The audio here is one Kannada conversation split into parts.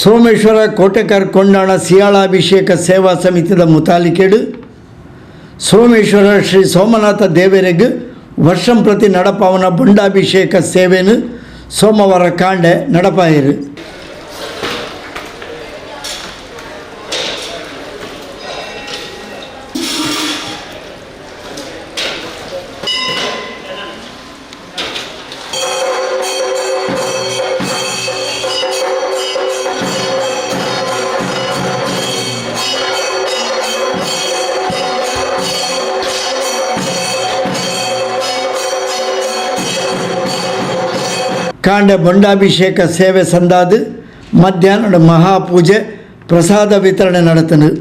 ಸೋಮೇಶ್ವರ ಕೋಟೆಕರ್ ಕೊಂಡಾಣ ಸಿಯಾಳಾಭಿಷೇಕ ಸೇವಾ ಸಮಿತಿದ ಮುತಾಲಿಕೆಡು ಸೋಮೇಶ್ವರ ಶ್ರೀ ಸೋಮನಾಥ ದೇವರಿಗೆ ವರ್ಷಂ ಪ್ರತಿ ನಡಪಾವನ ಬೊಂಡಾಭಿಷೇಕ ಸೇವೆನು ಸೋಮವಾರ ಕಾಂಡೆ ನಡಪಾಯಿರು. ಕಾಂಡೆ ಬೊಂಡಾಭಿಷೇಕ ಸೇವೆ ಸಂದಾದು ಮಧ್ಯಾಹ್ನದ ಮಹಾಪೂಜೆ ಪ್ರಸಾದ ವಿತರಣೆ ನಡೆತನು.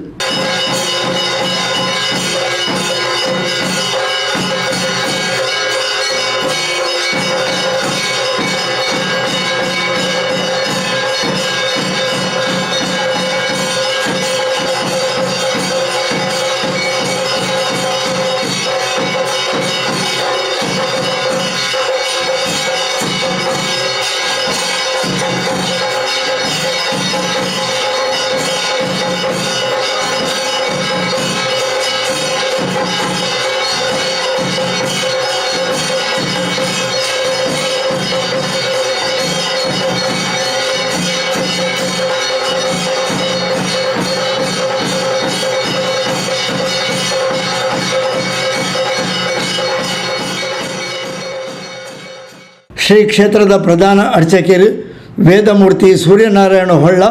ಶ್ರೀ ಕ್ಷೇತ್ರದ ಪ್ರಧಾನ ಅರ್ಚಕರು ವೇದಮೂರ್ತಿ ಸೂರ್ಯನಾರಾಯಣ ಹೊಳ್ಳ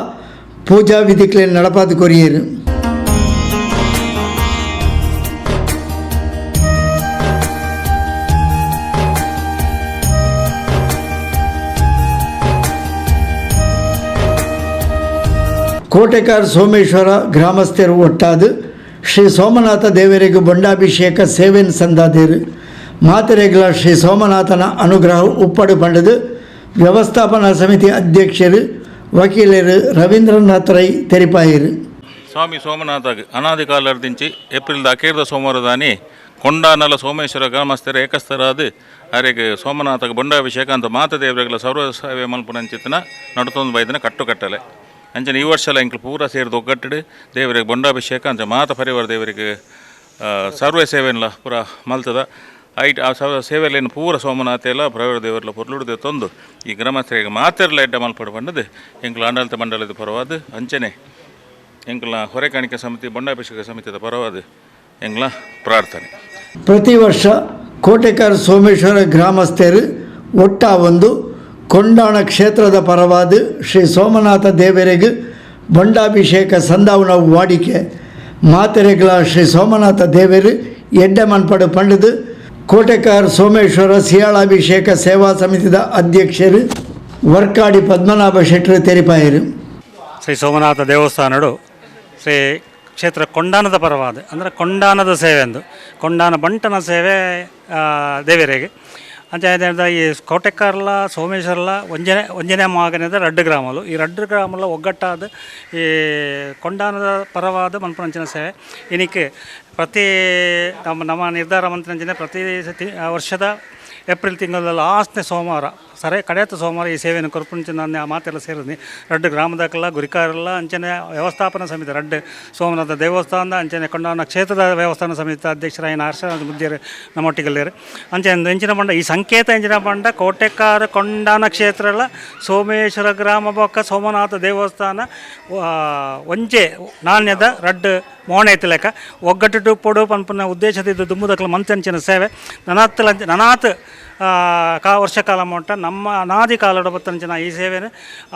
ಪೂಜಾ ವಿಧಿகளை நடப்பாது கொரியರು. ಕೋಟೆಕಾರ್ ಸೋಮೇಶ್ವರ ಗ್ರಾಮಸ್ಥರು ಒಟ್ಟಾದು ಶ್ರೀ ಸೋಮನಾಥ ದೇವರಿಗೆ ಬೊಂಡಾಭಿಷೇಕ ಸೇವೆನ್ ಸಂದಾದೇರು ಮಾತೆರೆಗಳ ಶ್ರೀ ಸೋಮನಾಥನ ಅನುಗ್ರಹ ಉಪ್ಪಡು ಪಂಡದು ವ್ಯವಸ್ಥಾಪನಾ ಸಮಿತಿ ಅಧ್ಯಕ್ಷರು ವಕೀಲರು ರವೀಂದ್ರನಾಥ್ ರೈ ತೆರಿಪಾಯಿರು. ಸ್ವಾಮಿ ಸೋಮನಾಥಗೆ ಅನಾದಿ ಕಾಲರ್ದಿಂಚಿ ಏಪ್ರಿಲ್ ಅಖೇರದ ಸೋಮವಾರದಾನಿ ಕೊಂಡಾನಲ ಸೋಮೇಶ್ವರ ಗ್ರಾಮಸ್ಥರ ಏಕಸ್ಥರಾದ ಅವರಿಗೆ ಸೋಮನಾಥಗೆ ಬೊಂಡಾಭಿಷೇಕ ಅಂತ ಮಾತದೇವರಿಗಳ ಸರ್ವ ಸೇವೆ ಮಲ್ಪನಂಚಿತನ ನಡುತ್ತೊಂದು ಬೈದನ ಕಟ್ಟುಕಟ್ಟಲೆ ಅಂಚನೆ ಈ ವರ್ಷ ಇಂಕ್ಲು ಪೂರ ಸೇರಿದು ಒಗ್ಗಟ್ಟಿಡು ದೇವರಿಗೆ ಬೊಂಡಾಭಿಷೇಕ ಅಂಚ ಮಾತ ಪರಿವಾರ ದೇವರಿಗೆ ಸರ್ವ ಸೇವೆಲ್ಲ ಪೂರ ಮಲ್ತದ ಐಟ್ ಆ ಸೇವೆಯಲ್ಲೇನು ಪೂರ ಸೋಮನಾಥ ಎಲ್ಲ ಪ್ರವೀರ ದೇವರೆಲ್ಲ ಪೊರ್ಲುಡ್ದೆ ತಂದು ಈ ಗ್ರಾಮಸ್ಥರಿಗೆ ಮಾತೆಲ್ಲ ಎಡ್ಡ ಮಲ್ಪಡು ಬಂದದ್ದು ಎಂಕ್ಲ ಆಡಳಿತ ಮಂಡಳದ ಪರವಾದ ಅಂಚನೆ ಎಂಕ್ಲ ಹೊರೆಕಾಣಿಕೆ ಸಮಿತಿ ಬೊಂಡಾಭಿಷೇಕ ಸಮಿತಿಯ ಪರವಾದ ಎಂಗ್ಲ ಪ್ರಾರ್ಥನೆ. ಪ್ರತಿ ವರ್ಷ ಕೋಟೆಕಾರ್ ಸೋಮೇಶ್ವರ ಗ್ರಾಮಸ್ಥರು ಒಟ್ಟ ಒಂದು ಕೊಂಡಾಣ ಕ್ಷೇತ್ರದ ಪರವಾದ ಶ್ರೀ ಸೋಮನಾಥ ದೇವರಿಗೆ ಬೊಂಡಾಭಿಷೇಕ ಸಂದಾವನ ವಾಡಿಕೆ ಮಾತೆರೆಗಳ ಶ್ರೀ ಸೋಮನಾಥ ದೇವರು ಎಡ್ಡೆ ಮನ್ಪಡು ಪಂಡದು ಕೋಟೆಕಾರ್ ಸೋಮೇಶ್ವರ ಸಿಯಾಳಾಭಿಷೇಕ ಸೇವಾ ಸಮಿತಿದ ಅಧ್ಯಕ್ಷರು ವರ್ಕಾಡಿ ಪದ್ಮನಾಭ ಶೆಟ್ಟರು ತೆರಿಪಾಯಿರು. ಶ್ರೀ ಸೋಮನಾಥ ದೇವಸ್ಥಾನಡು ಶ್ರೀ ಕ್ಷೇತ್ರ ಕೊಂಡಾನದ ಪರವಾದ ಅಂದರೆ ಕೊಂಡಾನದ ಸೇವೆ ಎಂದು ಕೊಂಡಾನ ಬಂಟನ ಸೇವೆ ದೇವರಿಗೆ ಅಂಚ ಈ ಕೋಟೆಕಾರ್ಲ ಸೋಮೇಶ್ವರಲ ಒಂಜನೆ ಮಾಗನದ ರಡ್ಡು ಗ್ರಾಮಲು ಈ ರಡ್ಡು ಗ್ರಾಮಲ ಒಗ್ಗಟ್ಟಾದ ಈ ಕೊಂಡಾನದ ಪರವಾದ ಮನ್ಪಂಚಿನ ಸೇವೆ ಇನಿಕ್ಕೆ ಪ್ರತಿ ನಮ್ಮ ನಿರ್ಧಾರ ಮಂತ್ರಂಚನೆ ಪ್ರತಿ ವರ್ಷದ ಏಪ್ರಿಲ್ ತಿಂಗಳ ಲಾಸ್ಟ್ನೇ ಸೋಮವಾರ ಕಡೆಯತ್ತ ಸೋಮವಾರ ಈ ಸೇವೆಯನ್ನು ಕೊರ್ಪುಂಚಿನ ಮಾತೆಲ್ಲ ಸೇರಿದ್ನಿ ರಡ್ಡು ಗ್ರಾಮದಕ್ಕೆಲ್ಲ ಗುರಿಕಾರೆಲ್ಲ ಅಂಚನೆ ವ್ಯವಸ್ಥಾಪನಾ ಸಮಿತಿ ರಡ್ಡು ಸೋಮನಾಥ ದೇವಸ್ಥಾನದ ಅಂಚನೆ ಕೊಂಡಾನ ಕ್ಷೇತ್ರದ ದೇವಸ್ಥಾನ ಸಮಿತಿ ಅಧ್ಯಕ್ಷರಾಯಿನ ಹರ್ಷನಾಥ್ ಮುದ್ದಿಯರು ನಮ್ಮೊಟ್ಟಿಗಲ್ಲಿರು ಅಂಚನೆ ಎಂಚಿನ ಬಂಡ ಈ ಸಂಕೇತ ಎಂಚಿನ ಬಂಡ ಕೋಟೆಕಾರ ಕೊಂಡಾನ ಕ್ಷೇತ್ರಲ ಸೋಮೇಶ್ವರ ಗ್ರಾಮ ಬೊಕ್ಕ ಸೋಮನಾಥ ದೇವಸ್ಥಾನ ಒಂಜೆ ನಾಣ್ಯದ ರಡ್ಡು ಮೋಣೆತ್ತು ಲೆಕ್ಕ ಒಗ್ಗಟ್ಟು ಪೊಡು ಪನ್ಪನ ಉದ್ದೇಶದಿಂದ ದುಂಬುದಕ್ಕಲ ಮಂಚಂಚಿನ ಸೇವೆ ನನಾತ್ ವರ್ಷಕಾಲ ಮೊಟ್ಟ ನಮ್ಮ ಅನಾದಿ ಕಾಲದ ಬತ್ತಂಚಿನ ಈ ಸೇವೆನ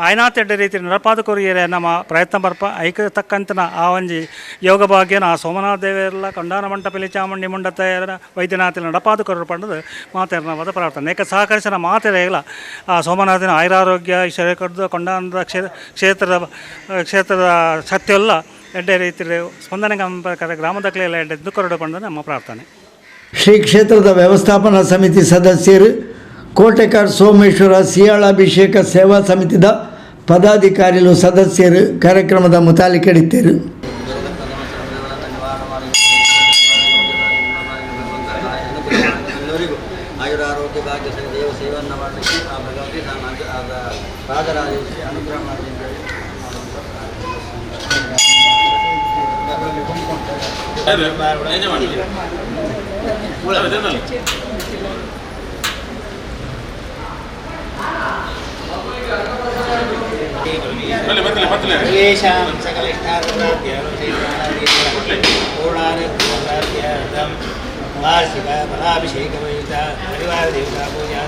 ಆಯ್ನಾತೆಡ್ಡ ರೀತಿ ನಡಪಾದ ಕೊರಿಯರೆ ನಮ್ಮ ಪ್ರಯತ್ನ ಬರ್ಪ ಐಕ ತಕ್ಕಂತನ ಆ ಒಂಜಿ ಯೋಗ ಭಾಗ್ಯನ ಆ ಸೋಮನಾಥ ದೇವರೆಲ್ಲ ಕೊಂಡಾನ ಮಂಟಪಲಿ ಚಾಮುಂಡಿ ಮುಂಡತ್ತ ವೈದ್ಯನಾಥನ ನಡಪಾದ ಕೊರರು ಪಂಡದು ಮಾತೆರನವಾದ ಪ್ರಾರ್ಥನೆ ಏಕ ಸಹಕರಿಸಿನ ಮಾತೆರೆಗಳ ಆ ಸೋಮನಾಥನ ಆಯುರಾರೋಗ್ಯ ಐಶ್ವರ್ಯ ಕೊಡ್ದು ಕೊಂಡಾನದ ಕ್ಷೇತ್ರದ ಸತ್ಯವೆಲ್ಲ ಎಡ್ಡೆ ರೀತಿಯಲ್ಲಿ ಸ್ಪಂದನೆ ಪ್ರಕಾರ ಗ್ರಾಮದಕ್ಲೆಲ್ಲ ಎಡ್ಡೆ ದುಃಖರಡು ಪಂಡದು ನಮ್ಮ ಪ್ರಾರ್ಥನೆ. ಶ್ರೀ ಕ್ಷೇತ್ರದ ವ್ಯವಸ್ಥಾಪನಾ ಸಮಿತಿ ಸದಸ್ಯರು ಕೋಟೆಕಾರ್ ಸೋಮೇಶ್ವರ ಸಿಯಾಳಾಭಿಷೇಕ ಸೇವಾ ಸಮಿತಿದ ಪದಾಧಿಕಾರಿಗಳು ಸದಸ್ಯರು ಕಾರ್ಯಕ್ರಮದ ಮುತಾಲಿಕೆಡಿದ್ದರು. ಆಯುರಾರೋಗ್ಯ ಭಾಗ್ಯ ದೇವ ಸೇವೆಯನ್ನು ಮಾಡಲಿಕ್ಕೆ ಆ ಭಗವಂತ ರಾಜರಾಜೇಶ್ವರಿ ಅನುಗ್ರಹ ಮಾಡಿ सर्वेषां वार्षिक फलाभिषेकवयुता परिवारदेवता पूजा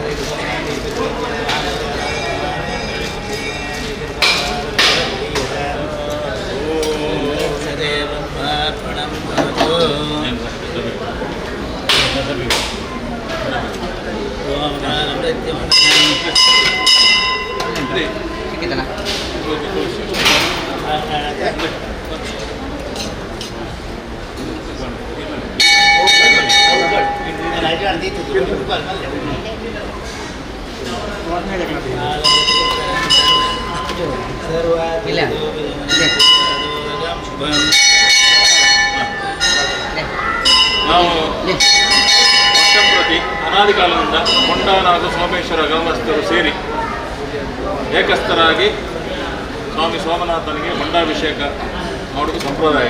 ನಾವು ವರ್ಷಂಪ್ರತಿ ಅನಾದಿ ಕಾಲದಿಂದ ಕೊಂಡಾನಾಥ ಸೋಮೇಶ್ವರ ಗ್ರಾಮಸ್ಥರು ಸೇರಿ ಏಕಸ್ಥರಾಗಿ ಸ್ವಾಮಿ ಸೋಮನಾಥನಿಗೆ ಮಂಡಾಭಿಷೇಕ ಮಾಡೋದು ಸಂಪ್ರದಾಯ.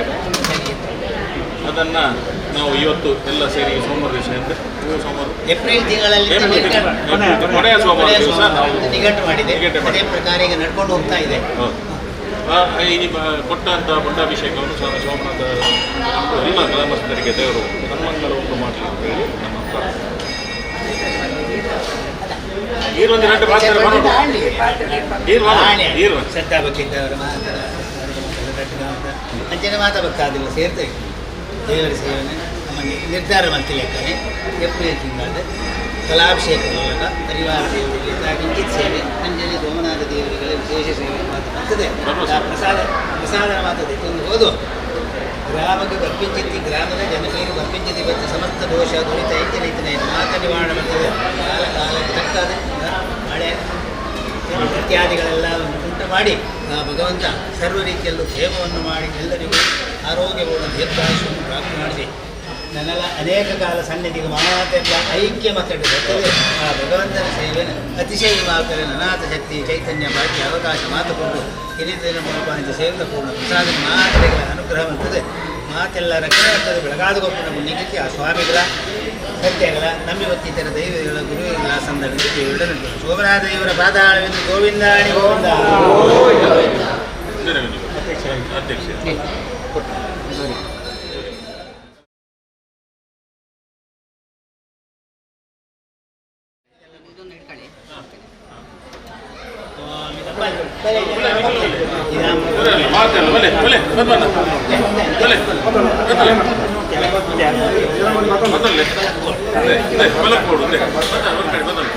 ಅದನ್ನು ನಾವು ಇವತ್ತು ಎಲ್ಲ ಸೇರಿ ಸೋಮವಾರ ದಿವಸ ಅಂದರೆ ಸೋಮವಾರ ಏಪ್ರಿಲ್ ತಿಂಗಳಲ್ಲಿ ಕೊನೆಯ ಸೋಮವಾರ ದಿವಸ ನಾವು ನಿಗಟ್ಟು ಮಾಡಿದೆ. ಅದೇ ಪ್ರಕಾರ ಈಗ ನಡ್ಕೊಂಡು ಹೋಗ್ತಾ ಇದೆ. ಈ ಕೊಟ್ಟಂಥ ಮಂಡಾಭಿಷೇಕವನ್ನು ಸ್ವಾಮಿ ಸೋಮನಾಥ ಎಲ್ಲ ಗ್ರಾಮಸ್ಥರಿಗೆ ದೇವರು ಹನುಮಂತರ ಉಂಟು ಮಾಡಲಿ ಅಂತ ಹೇಳಿ ನಮ್ಮ ಪ್ರಾರ್ಥನೆ. ನೀರೊಂದು ಗಂಟೆ ಮಾತಾಡಿ ಶ್ರದ್ಧಾ ಭಕ್ತಿದ್ದವರ ಅಂಚನೆ ಮಾತಾಡಬೇಕಾದಿಲ್ಲ ಸೇರ್ತೇವೆ ದೇವರ ಸೇವನೆ ನಮ್ಮ ನಿರ್ಧಾರ ಮಂತ್ರಿ ಲೆಕ್ಕನೆ ಏಪ್ರಿಲ್ ತಿಂಗಳ ಫಲಾಭಿಷೇಕದ ಮೂಲಕ ಪರಿವಾರ ದೇವರಿಗೆ ಕಿಂಚಿತ್ ಸೇವೆ ಅಂಜಲಿ ಸೋಮನಾಥ ದೇವರುಗಳ ವಿಶೇಷ ಸೇವೆ ಮಾತದೆ. ಪ್ರಸಾದನ ಮಾತದೆ ಒಂದು ಹೋದು ಗ್ರಾಮಕ್ಕೆ ಬರ್ಪಿಂಚಿತ್ತಿ ಗ್ರಾಮದ ಜನರಿಗೆ ಬರ್ಪಿಂಚಿತಿ ಬಂದ ಸಮಸ್ತ ದೋಷ ದುರಿತ ಹೆಚ್ಚಿನ ಇತನೆ ಮಾತ ನಿವಾರಣೆ ಮಾಡ್ತದೆ. ಕಾಲ ಕಾಲಕ್ಕೆ ತಕ್ಕಾದ ಮಳೆ ಇತ್ಯಾದಿಗಳೆಲ್ಲ ಉಂಟು ಮಾಡಿ ಆ ಭಗವಂತ ಸರ್ವ ರೀತಿಯಲ್ಲೂ ಕ್ಷೇಮವನ್ನು ಮಾಡಿ ಎಲ್ಲರಿಗೂ ಆರೋಗ್ಯವನ್ನು ದೀರ್ಘಾಯುಷ್ಯವನ್ನು ಪ್ರಾಪ್ತಿ ಮಾಡಿಸಿ ನನ್ನೆಲ್ಲ ಅನೇಕ ಕಾಲ ಸನ್ನಿಧಿಗೆ ಮಾತೆಲ್ಲ ಐಕ್ಯ ಮಕ್ಕಳು ಬರ್ತದೆ. ಆ ಭಗವಂತನ ಸೇವೆಯನ್ನು ಅತಿಶಯ ಮಾತರೆ ಅನಾಥ ಶಕ್ತಿ ಚೈತನ್ಯ ಬಾಕಿ ಅವಕಾಶ ಮಾತುಕೊಂಡು ಹಿರಿತನ ಮೂಲಕ ಸೇವಿತ ಪೂರ್ಣ ಪ್ರಸಾದ ಮಾತೆಗಳ ಅನುಗ್ರಹ ಬರ್ತದೆ. ಮಾತೆಲ್ಲ ರಕ್ಷಣೆ ಬರ್ತದೆ. ಬೆಳಗಾದ ಗೊಬ್ಬರ ಮುನ್ನಿಕ್ಕೆ ಆ ಸ್ವಾಮಿಗಳ ಸತ್ಯಗಳ ನಮ್ಮಿವತ್ತಿತರ ದೈವಗಳ ಗುರುಗಳ ಸಂದರ್ಭದಲ್ಲಿ ದೇವರುಗಳು ಸೋಮನಾಥ ದೇವರ ಪಾದಾಳವೆಂದು ಗೋವಿಂದಾಣಿ ಗೋವಿಂದ. ಅಧ್ಯಕ್ಷ ಮಾತಲ್ಲ ಬಲೆ ಬಲೆ ಬದಲ ಬಲೆ ಬದಲೇ ಬಲಕ್ಕೆ ಕೊಡು ಒಂದು ಕಡೆ ಬದಲು